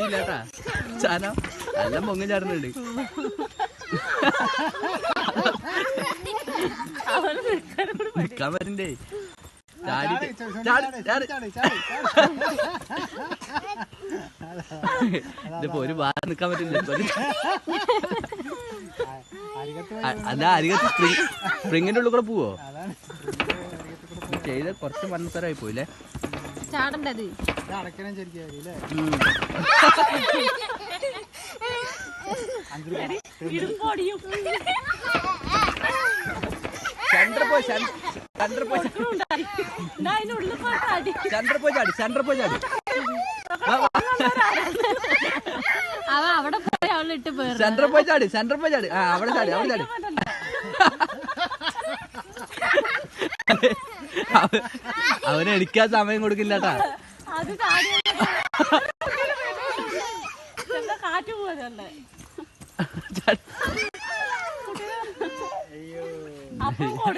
ഇല്ലാട്ടാ ചാനോ എല്ലാം പൊങ്ങും ചാടുന്നുണ്ട്. നിക്കാൻ പറ്റണ്ടേ ഇതിപ്പോ ഒരു ഭാഗം നിക്കാൻ പറ്റില്ല. അല്ല അരികത്ത് സ്പ്രിങ്ങിന്റെ ഉള്ളിൽ കൂടെ പോവോ? ചെയ്ത് കുറച്ച് മണ്ണത്തരായി പോയില്ലേ? ചാടണ്ടത് സെന്റർ പോയി ചാടി. അവിടെ പോയി അവളിട്ട് സെന്റർ പോയി ചാടി. ആ അവിടെ ചാടി. അവന് എടുക്കാൻ സമയം കൊടുക്കില്ലാട്ടാ. കാറ്റ് പോയതല്ലേ അപ്പൊ